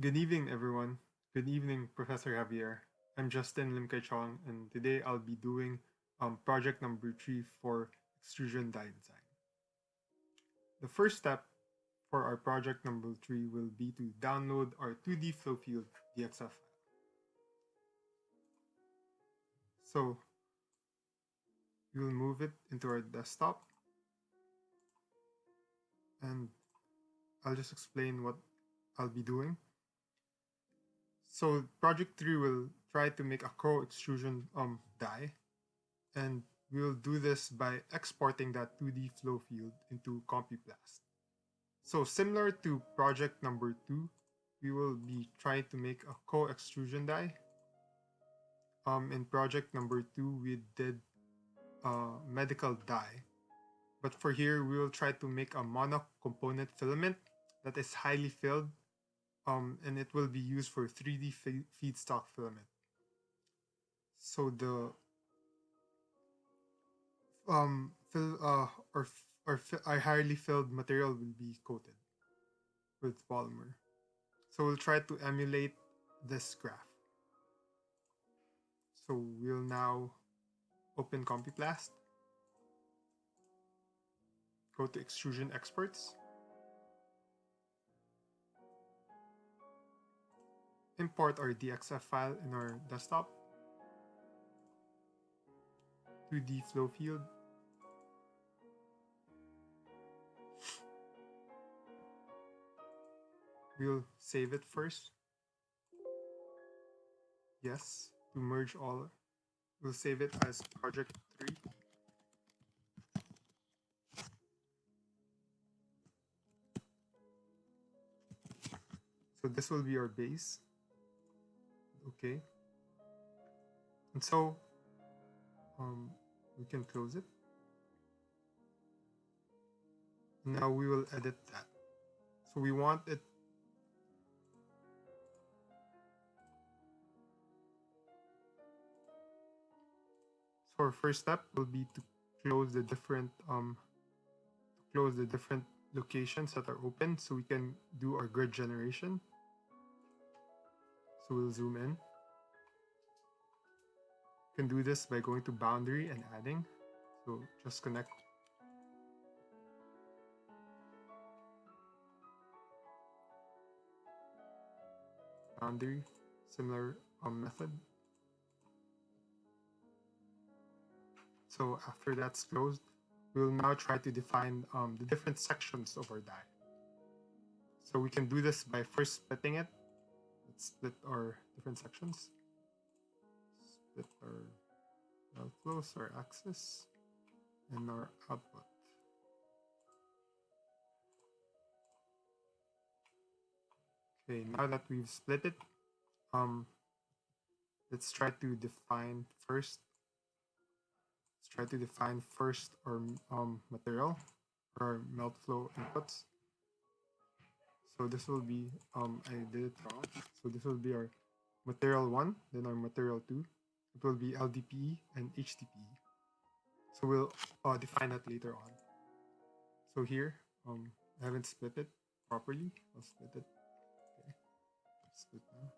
Good evening, everyone. Good evening, Professor Javier. I'm Justin Limkaichong, and today I'll be doing project number 3 for extrusion die design. The first step for our project number 3 will be to download our 2D flow field DXF file. So we'll move it into our desktop, and I'll just explain what I'll be doing. So project 3 will try to make a co-extrusion die, and we'll do this by exporting that 2D flow field into CompuPlast. So similar to project number 2, we will be trying to make a co-extrusion die. In project number 2, we did medical die, but for here we will try to make a mono-component filament that is highly filled, and it will be used for 3D feedstock filament. So the our highly filled material will be coated with polymer. So we'll try to emulate this graph. So we'll now open CompuPlast, go to Extrusion Exports, import our DXF file in our desktop, 2D flow field, we'll save it first. Yes, to merge all, we'll save it as project 3. So this will be our base. Okay. And so we can close it. Now we will edit that. So we want it so our first step will be to close the different locations that are open so we can do our grid generation. So we'll zoom in. You can do this by going to boundary and adding. So just connect. Boundary, similar method. So after that's closed, we'll now try to define the different sections of our die. So we can do this by first splitting it. Let's split our different sections. Split our outflows, our axis, and our output. Okay, now that we've split it, let's try to define first. Let's try to define first our material, or our melt flow inputs. So this will be, I did it wrong. So this will be our material 1, then our material 2. It will be LDPE and HDPE. So we'll define that later on. So here, I haven't split it properly. I'll split it. Okay, split now.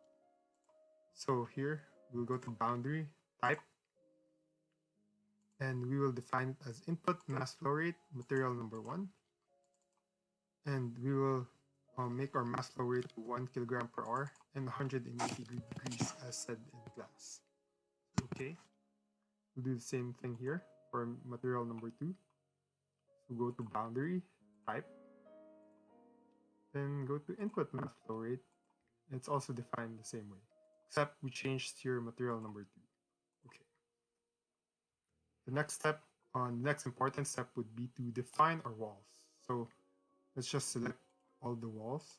So here, we'll go to boundary, type, and we will define it as input mass flow rate, material number 1. And we will make our mass flow rate 1 kilogram per hour and 180 degrees as said in class. Okay, we'll do the same thing here for material number 2. So go to boundary, type, then go to input mass flow rate. It's also defined the same way, except we changed here material number 2. Okay. The next step, the next important step would be to define our walls. So let's just select all the walls.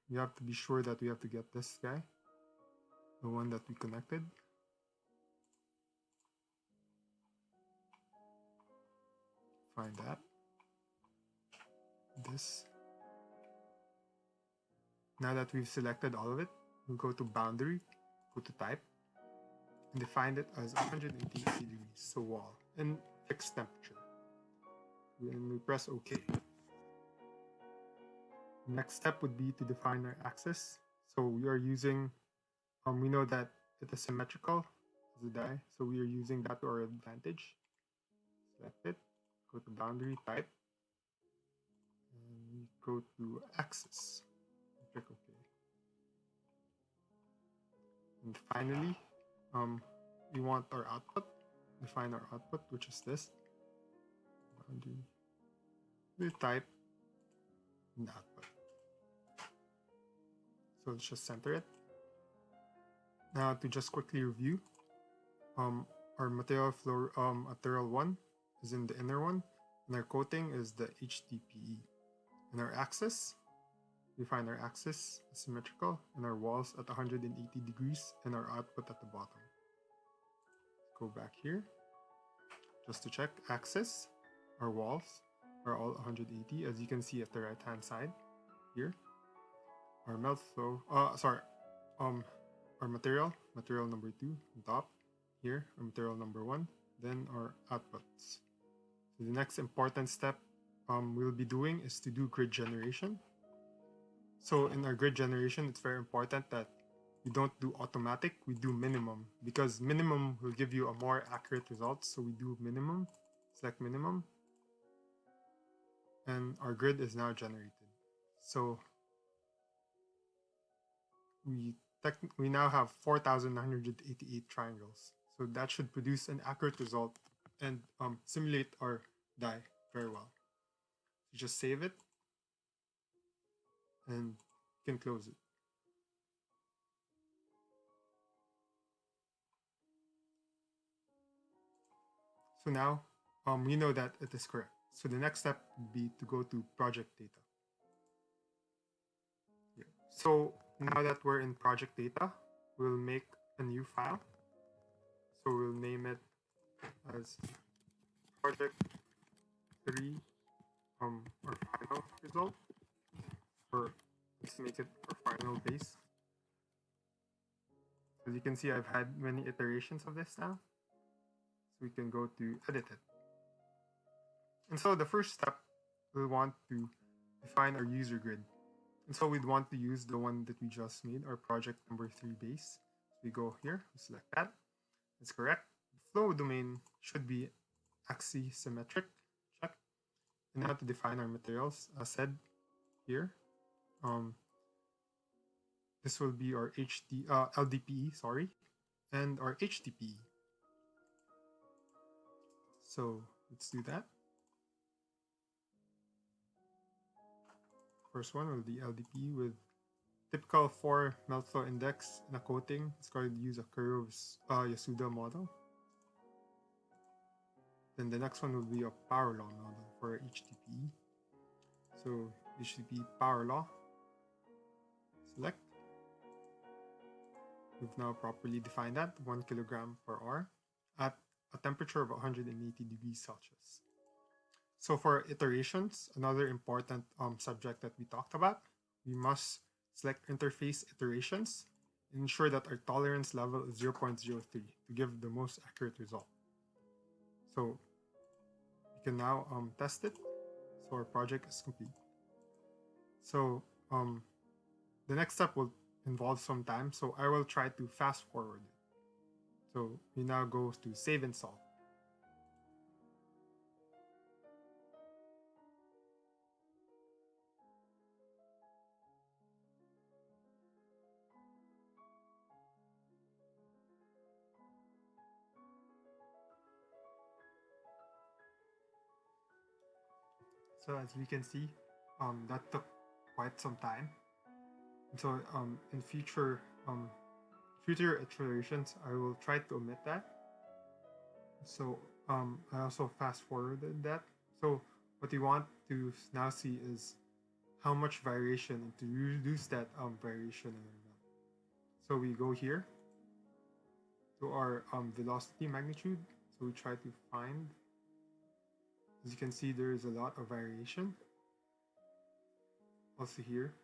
We have to be sure that we have to get this guy, the one that we connected. Find that. This. Now that we've selected all of it, we'll go to boundary, go to type, and define it as 180 degrees, so wall, and fixed temperature. When we press OK, Next step would be to define our axis. So we are using, we know that it is symmetrical as a die, so we are using that to our advantage. Select it, go to boundary type, and go to axis. Click OK. And finally, we want our output. Define our output, which is this. Boundary. We type and output. So let's just center it. Now to just quickly review, our material flow material 1 is in the inner one, and our coating is the HDPE. And our axis, we find our axis symmetrical, and our walls at 180 degrees, and our output at the bottom. Go back here, just to check axis, our walls are all 180, as you can see at the right hand side here. Our melt flow, our material number 2 on top here, our material number 1, then our outputs. So the next important step we'll be doing is to do grid generation. So in our grid generation, it's very important that we don't do automatic, we do minimum, because minimum will give you a more accurate result. So we do minimum, select minimum, and our grid is now generated. So we now have 4,988 triangles. So that should produce an accurate result and simulate our die very well. You just save it and you can close it. So now we know that it is correct. So the next step would be to go to project data. Yeah. So now that we're in project data, we'll make a new file. So we'll name it as project 3, our final result, or let's make it our final base. As you can see, I've had many iterations of this now. So we can go to edit it. And so the first step, we'll want to define our user grid. And so we'd want to use the one that we just made, our project number 3 base. So we go here, we select that. It's correct. The flow domain should be axisymmetric. Check. And now to define our materials, as said here, this will be our LDPE, sorry, and our HDPE. So let's do that. First one will be LDPE with typical 4 melt flow index and a coating. It's going to use a Kuro's Yasuda model. Then the next one will be a power law model for HDPE. So HDPE power law. Select. We've now properly defined that 1 kilogram per hour at a temperature of 180 degrees Celsius. So for iterations, another important subject that we talked about, we must select interface iterations and ensure that our tolerance level is 0.03 to give the most accurate result. So we can now test it. So our project is complete. So the next step will involve some time, so I will try to fast forward it. So we now go to save install. So as we can see, that took quite some time. And so in future iterations, I will try to omit that. So I also fast forwarded that. So what we want to now see is how much variation and to reduce that variation. So we go here to our velocity magnitude. So we try to find, as you can see, there is a lot of variation. Also here,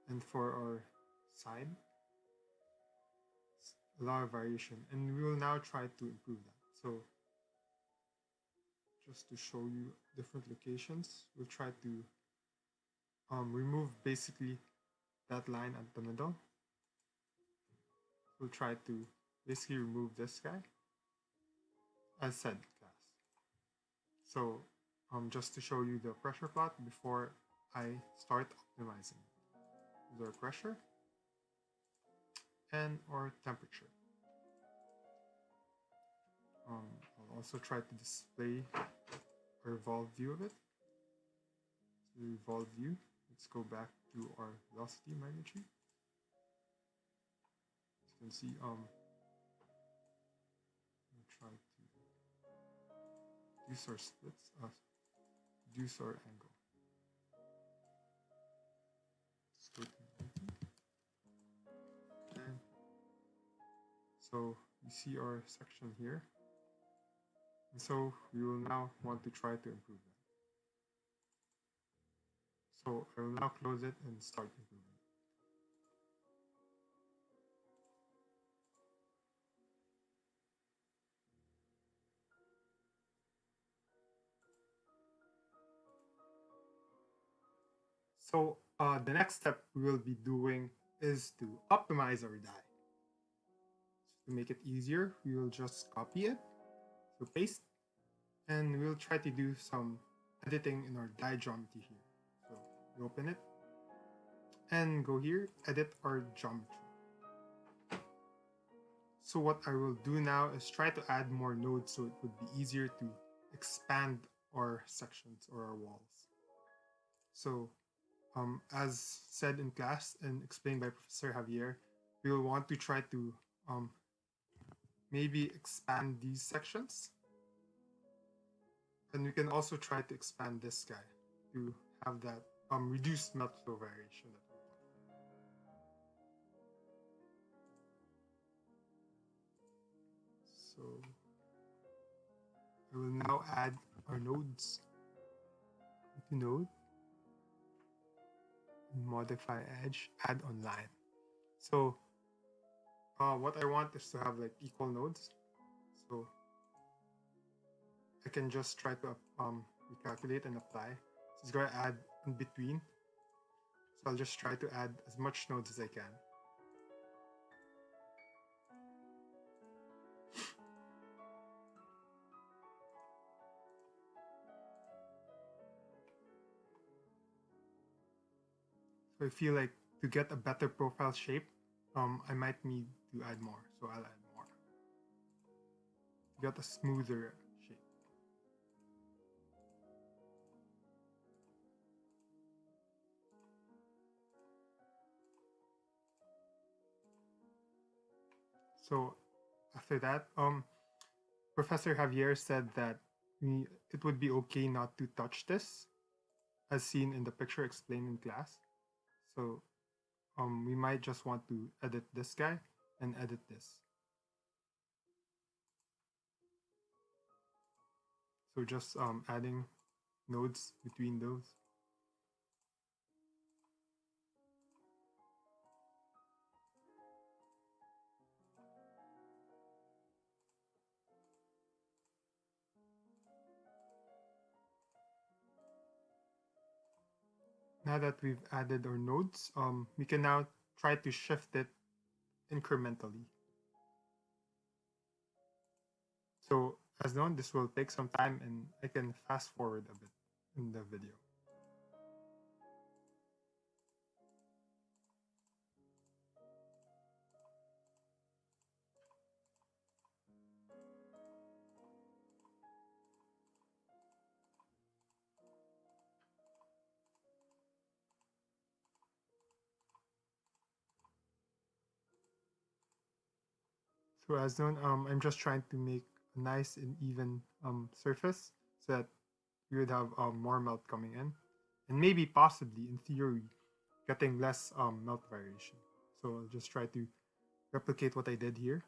and for our side, a lot of variation, and we will now try to improve that. So just to show you different locations, we'll try to remove basically that line at the middle. We'll try to basically remove this guy as said class. So just to show you the pressure plot before I start optimizing. Is our pressure and our temperature. I'll also try to display a revolve view of it. So the revolve view, let's go back to our velocity magnitude. As you can see, I'll try to reduce our splits, reduce our angle. Let's go to 90. And so you see our section here. And so we will now want to try to improve that. So I will now close it and start improving. So the next step we will be doing is to optimize our die. So to make it easier, we will just copy it, so paste, and we'll try to do some editing in our die geometry here. So we open it and go here, edit our geometry. So what I will do now is try to add more nodes so it would be easier to expand our sections or our walls. So as said in class and explained by Professor Javier, we will want to try to maybe expand these sections. And we can also try to expand this guy to have that reduced melt flow variation that we want. So I will now add our nodes into node, modify edge, add on line. So what I want is to have like equal nodes. So I can just try to recalculate and apply. So it's going to add in between. So I'll just try to add as much nodes as I can. So I feel like to get a better profile shape, I might need to add more. So I'll add more to get a smoother shape. So after that, Professor Javier said that it would be okay not to touch this, as seen in the picture explained in class. So we might just want to edit this guy and edit this. So just adding nodes between those. Now that we've added our nodes, we can now try to shift it incrementally. So as known, this will take some time and I can fast forward a bit in the video. So as known, I'm just trying to make a nice and even surface so that we would have more melt coming in, and maybe possibly in theory getting less melt variation. So I'll just try to replicate what I did here.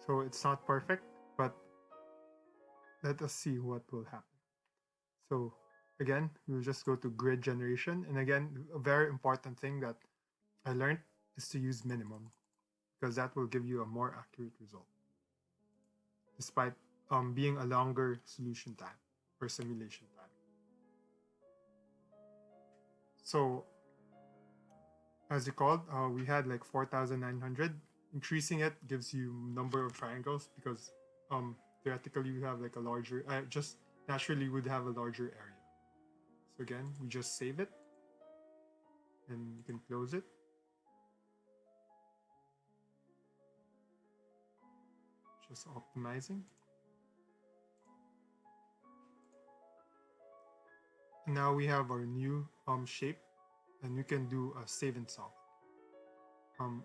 So it's not perfect, but let us see what will happen. So again, we'll just go to grid generation. And again, a very important thing that I learned is to use minimum, because that will give you a more accurate result, despite being a longer solution time or simulation time. So as you called, we had like 4,900. Increasing it gives you number of triangles, because theoretically you have like a larger, just naturally would have a larger area. So again, we just save it and you can close it. Just optimizing. And now we have our new shape, and we can do a save and solve.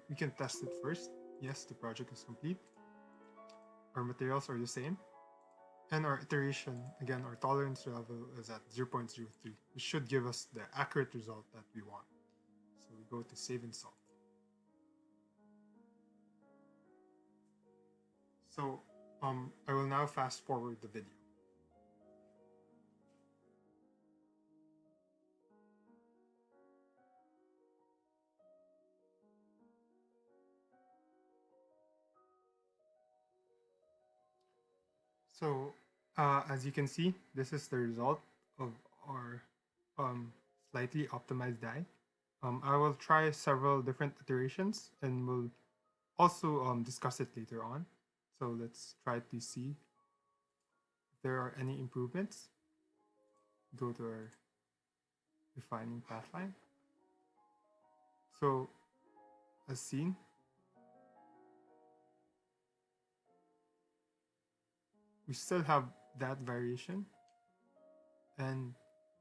We can test it first. Yes, the project is complete. Our materials are the same. And our iteration, again, our tolerance level is at 0.03, which should give us the accurate result that we want. So we go to save and solve. So I will now fast forward the video. So as you can see, this is the result of our slightly optimized die. I will try several different iterations and we'll also discuss it later on. So let's try to see if there are any improvements. Go to our refining pathline. So as seen, we still have that variation, and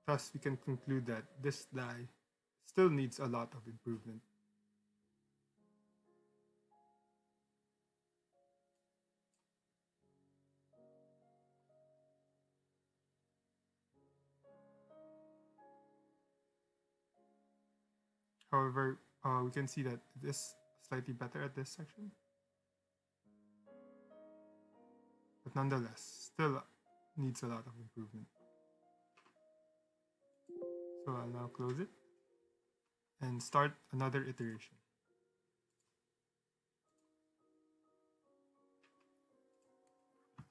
thus we can conclude that this die still needs a lot of improvement. However, we can see that it is slightly better at this section, but nonetheless still needs a lot of improvement. So I'll now close it and start another iteration.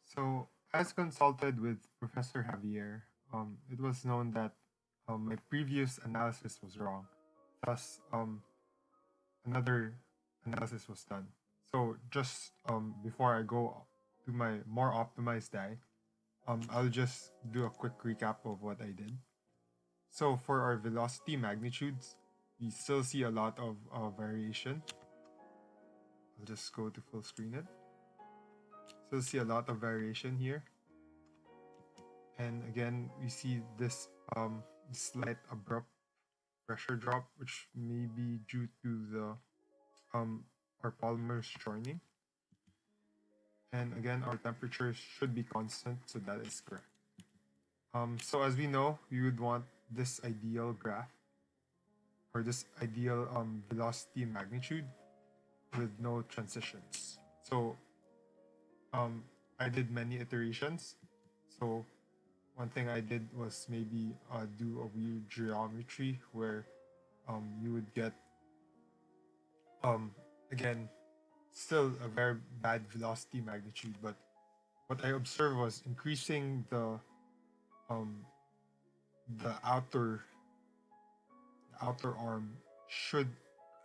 So as consulted with Professor Javier, it was known that my previous analysis was wrong. Thus, another analysis was done. So just before I go to my more optimized die, I'll just do a quick recap of what I did. So for our velocity magnitudes, we still see a lot of variation. I'll just go to full screen it. Still see a lot of variation here. And again, we see this slight abrupt pressure drop, which may be due to the our polymers joining. And again, our temperatures should be constant, so that is correct. So as we know, we would want this ideal graph, or this ideal velocity magnitude with no transitions. So I did many iterations. So one thing I did was maybe do a weird geometry where you would get again still a very bad velocity magnitude, but what I observed was increasing the outer arm should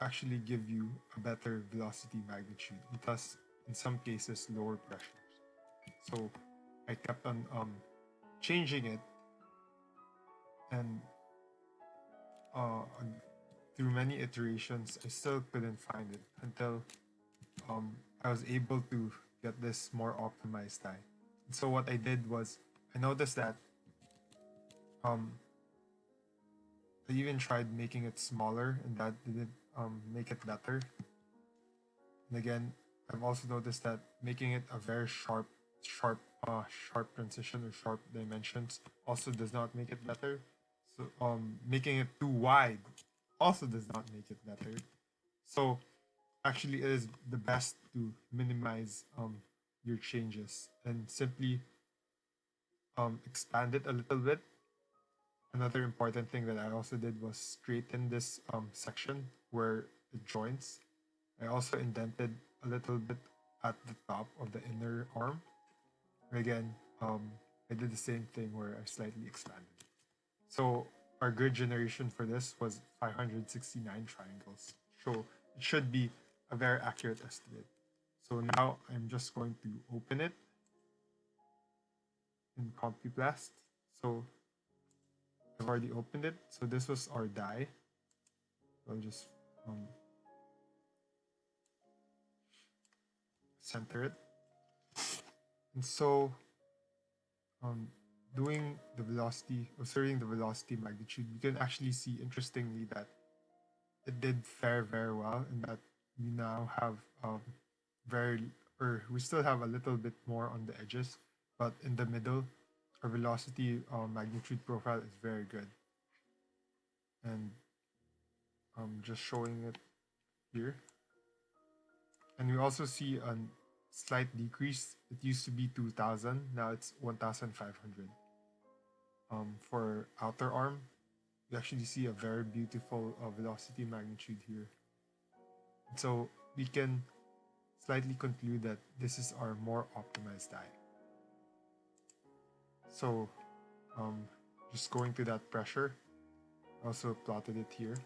actually give you a better velocity magnitude, and thus in some cases lower pressures. So I kept on changing it, and through many iterations I still couldn't find it until I was able to get this more optimized die. And so what I did was I noticed that I even tried making it smaller, and that didn't make it better. And again, I've also noticed that making it a very sharp transition or sharp dimensions also does not make it better. So making it too wide also does not make it better. So actually it is the best to minimize your changes and simply expand it a little bit. Another important thing that I also did was straighten this section where it joins. I also indented a little bit at the top of the inner arm. Again, I did the same thing where I slightly expanded. So our grid generation for this was 569 triangles. So it should be a very accurate estimate. So now I'm just going to open it in CompuPlast. So I've already opened it. So this was our die. I'll just center it. And so doing the velocity, observing the velocity magnitude, you can actually see interestingly that it did fare very well, and that we now have we still have a little bit more on the edges, but in the middle, our velocity magnitude profile is very good. And I'm just showing it here. And we also see a slight decrease. It used to be 2,000, now it's 1,500. For outer arm, you actually see a very beautiful velocity magnitude here. So we can slightly conclude that this is our more optimized die. So just going to that pressure, I also plotted it here.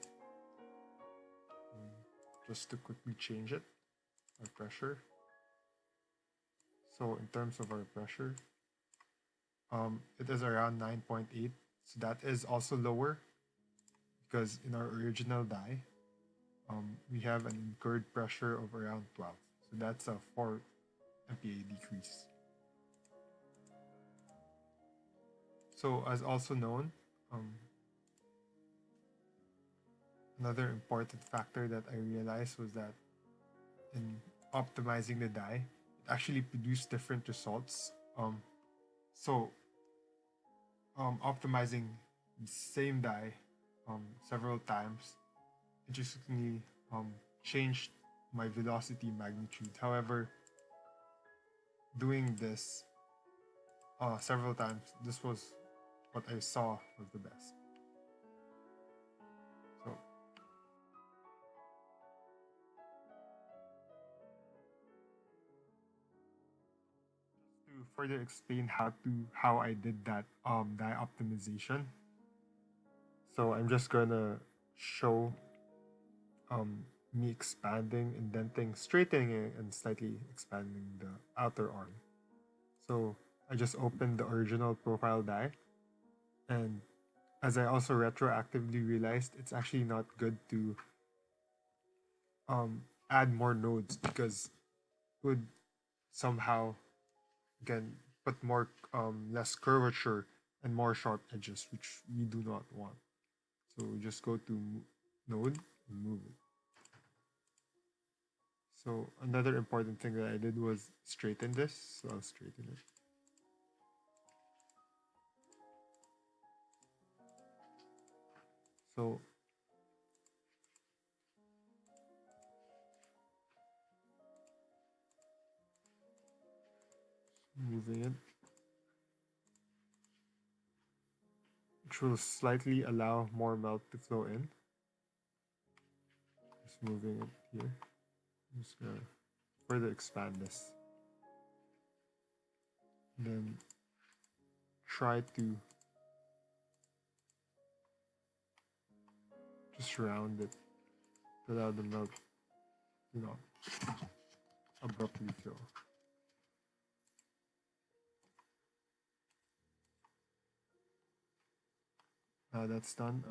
Just to quickly change it, our pressure. So in terms of our pressure, it is around 9.8. So that is also lower because in our original die, we have an incurred pressure of around 12. So that's a 4 MPa decrease. So as also known, another important factor that I realized was that in optimizing the die, it actually produced different results. Optimizing the same die several times interestingly changed my velocity magnitude. However, doing this several times, this was what I saw was the best. So to further explain how I did that die optimization. So I'm just gonna show me expanding, indenting, straightening, and slightly expanding the outer arm. So I just opened the original profile die, and as I also retroactively realized, it's actually not good to add more nodes because it would somehow again put more less curvature and more sharp edges, which we do not want. So we just go to node and move it. So another important thing that I did was straighten this. So I'll straighten it. So moving it, which will slightly allow more melt to flow in. Just moving it here. I'm just gonna further expand this. And then try to just round it to allow the melt, abruptly flow. Now that's done.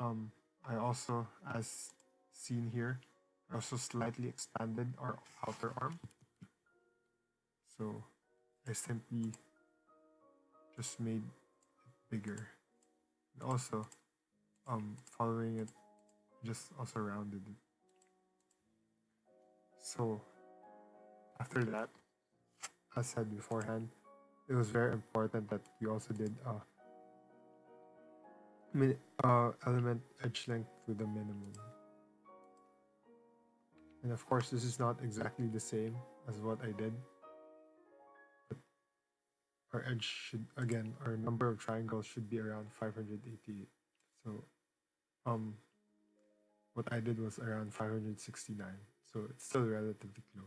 I also, as seen here, I also slightly expanded our outer arm. So I simply just made it bigger. And also, following it, just also rounded it. So after that, as said beforehand, it was very important that we also did element edge length to the minimum. And of course, this is not exactly the same as what I did. But our edge should, again, our number of triangles should be around 588. So what I did was around 569. So it's still relatively close.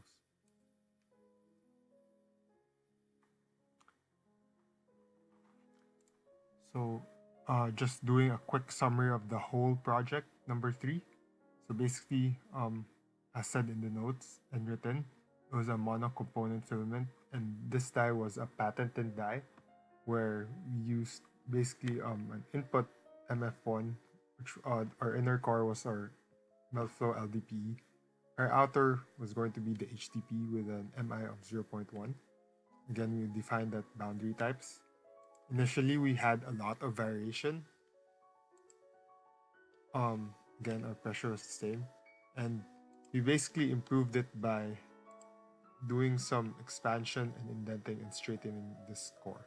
So just doing a quick summary of the whole project, number 3. So basically, as said in the notes and written, it was a mono-component filament, and this dye was a patented dye where we used basically an input MF1, which our inner core was our meltflow LDPE. Our outer was going to be the HTP with an MI of 0.1. Again, we defined that boundary types. Initially, we had a lot of variation. Again, our pressure was the same, and we basically improved it by doing some expansion and indenting and straightening this core.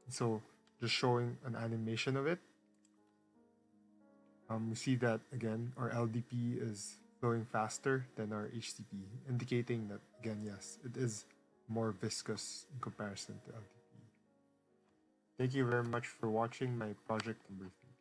So, just showing an animation of it. We see that again, our LDP is flowing faster than our HTP, indicating that again, yes, it is more viscous in comparison to LDP. Thank you very much for watching my project number 3.